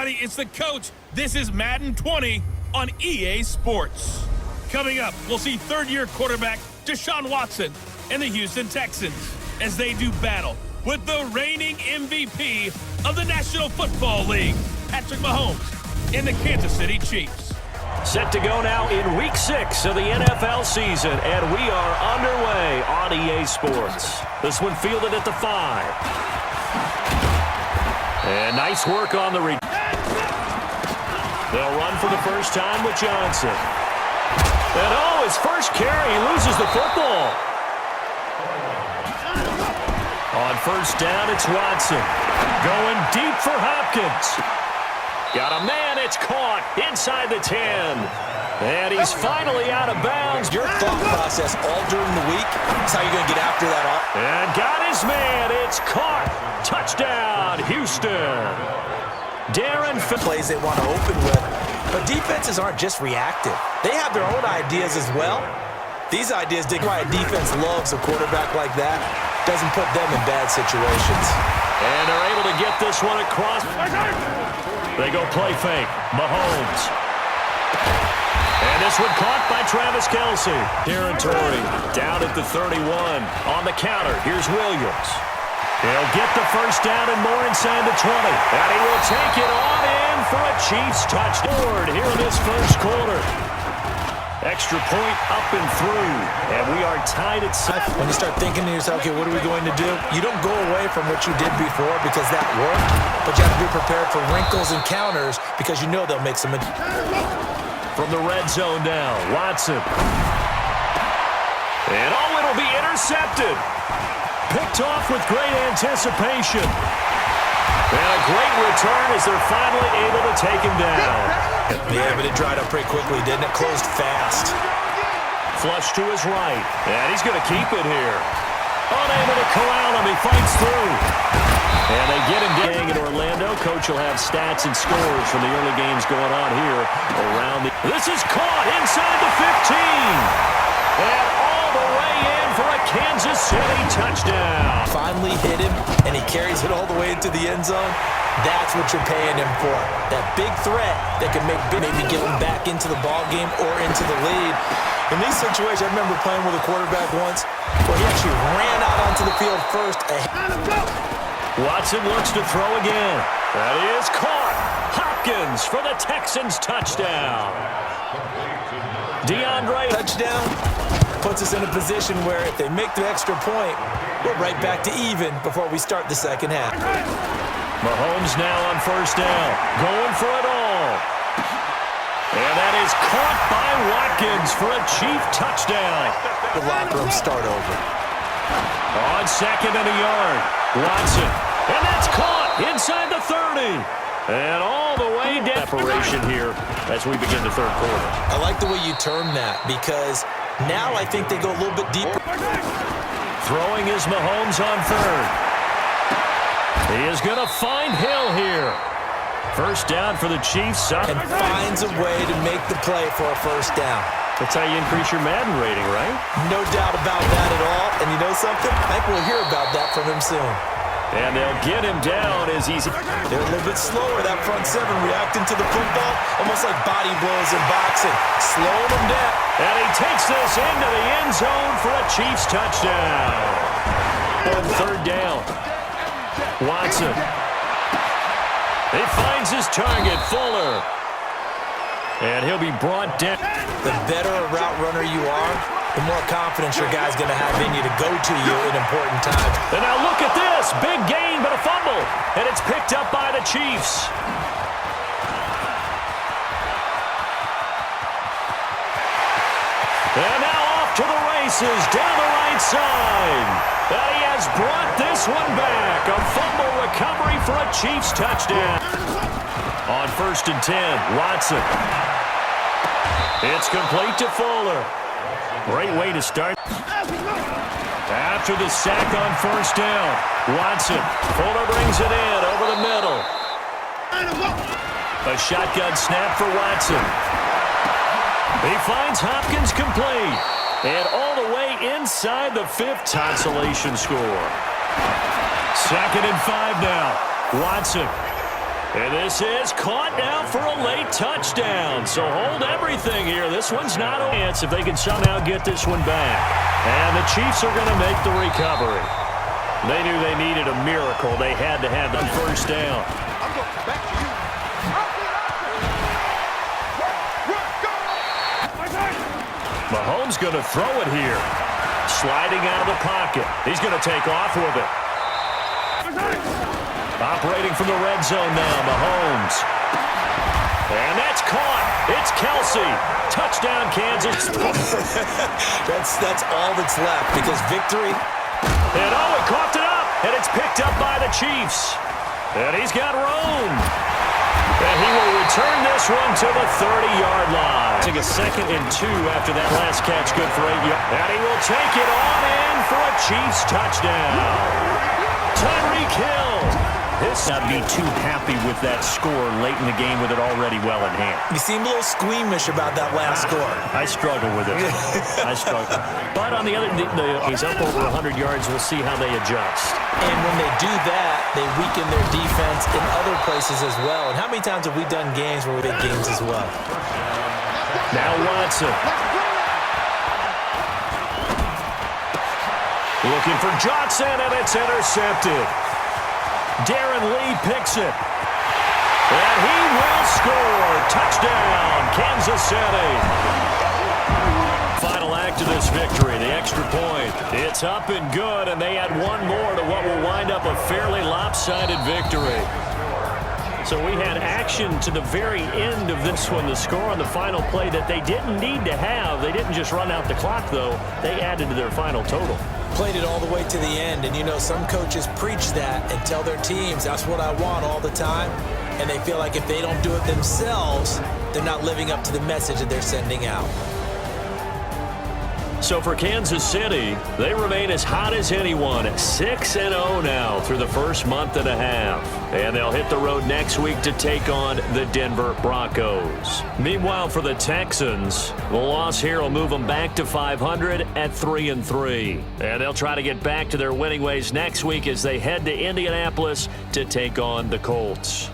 everybody. It's the coach. This is Madden 20 on EA Sports. Coming up, we'll see third-year quarterback Deshaun Watson and the Houston Texans as they do battle with the reigning MVP of the National Football League, Patrick Mahomes, and the Kansas City Chiefs. Set to go now in Week 6 of the NFL season, and we are underway on EA Sports. This one fielded at the 5. And nice work on the return. They'll run for the first time with Johnson. And oh, his first carry, he loses the football. On first down, it's Watson. Going deep for Hopkins. Got a man, it's caught inside the 10. And he's finally out of bounds. Your thought process all during the week is how you're going to get after that. And got his man, it's caught. Touchdown, Houston. Darren plays they want to open with. But defenses aren't just reactive. They have their own ideas as well. These ideas dig why a defense loves a quarterback like that. Doesn't put them in bad situations. And they're able to get this one across. They go play fake. Mahomes. And this one caught by Travis Kelce. Territory down at the 31. On the counter, here's Williams. He'll get the first down and more inside the 20. And he will take it on in for a Chiefs touchdown here in this first quarter. Extra point up and through. And we are tied at 7. When you start thinking to yourself, okay, what are we going to do? You don't go away from what you did before because that worked. But you have to be prepared for wrinkles and counters because you know they'll make some. From the red zone now, Watson. And oh, it'll be intercepted. Picked off with great anticipation. And a great return as they're finally able to take him down. Yeah, but it dried up pretty quickly, didn't it? Closed fast. Flush to his right. And he's going to keep it here. Unable to corral him. He fights through. And they get him down in Orlando. Coach will have stats and scores from the early games going on here around the... This is caught inside the 15. And all the way in for a Kansas City touchdown. Finally hit him, and he carries it all the way into the end zone. That's what you're paying him for. That big threat that can maybe get him back into the ball game or into the lead. In these situations, I remember playing with a quarterback once where he actually ran out onto the field first. Watson looks to throw again. That is caught. Hopkins for the Texans touchdown. DeAndre. Touchdown puts us in a position where if they make the extra point, we're right back to even before we start the second half. Mahomes now on first down. Going for it all. And that is caught by Watkins for a Chief touchdown. The locker room start over. On second and a yard. Watson. And that's caught inside the 30. And all the way down. Separation here as we begin the third quarter. I like the way you term that because now I think they go a little bit deeper. Throwing is Mahomes on third. He is going to find Hill here. First down for the Chiefs. And finds a way to make the play for a first down. That's how you increase your Madden rating, right? No doubt about that at all. And you know something? I think we'll hear about that from him soon. And they'll get him down as he's... They're a little bit slower, that front seven, reacting to the football, almost like body blows in boxing. Slowing them down. And he takes this into the end zone for a Chiefs touchdown. On third down. Watson. He finds his target, Fuller. And he'll be brought down. The better a route runner you are, the more confidence your guy's going to have in you to go to you in important times. And now look at this. Big gain, but a fumble. And it's picked up by the Chiefs. And now off to the races down the right side. And he has brought this one back. A fumble recovery for a Chiefs touchdown. On first and 10, Watson. It's complete to Fuller. Great way to start. After the sack on first down, Watson. Fuller brings it in over the middle. A shotgun snap for Watson. He finds Hopkins complete. And all the way inside the 5th consolation score. 2nd and 5 now. Watson. And this is caught now for a late touchdown. So hold everything here. This one's not a chance if they can somehow get this one back. And the Chiefs are going to make the recovery. They knew they needed a miracle. They had to have the first down. I'm going back to you. Mahomes going to throw it here. Sliding out of the pocket. He's going to take off with it. Operating from the red zone now, Mahomes. And that's caught. It's Kelsey. Touchdown, Kansas. That's all that's left because victory. And he coughed it up. And it's picked up by the Chiefs. And he's got room. And he will return this one to the 30-yard line. Take a 2nd and 2 after that last catch. Good for 8 yards. And he will take it on in for a Chiefs touchdown. Tyreek Hill. This not be too happy with that score late in the game with it already well in hand. You seem a little squeamish about that last score. I struggle with it. I struggle. But on the other, he's up over 100 yards. We'll see how they adjust. And when they do that, they weaken their defense in other places as well. And how many times have we done games where we big games as well? Now Watson. Looking for Johnson, and it's intercepted. Darren Lee picks it. And he will score. Touchdown, Kansas City. Final act of this victory, the extra point. It's up and good, and they add one more to what will wind up a fairly lopsided victory. So we had action to the very end of this one. The score on the final play that they didn't need to have. They didn't just run out the clock, though. They added to their final total. Played it all the way to the end, and you know some coaches preach that and tell their teams that's what I want all the time, and they feel like if they don't do it themselves, they're not living up to the message that they're sending out. So for Kansas City, they remain as hot as anyone at 6-0 now through the first month and a half. And they'll hit the road next week to take on the Denver Broncos. Meanwhile, for the Texans, the loss here will move them back to 500 at 3-3. And they'll try to get back to their winning ways next week as they head to Indianapolis to take on the Colts.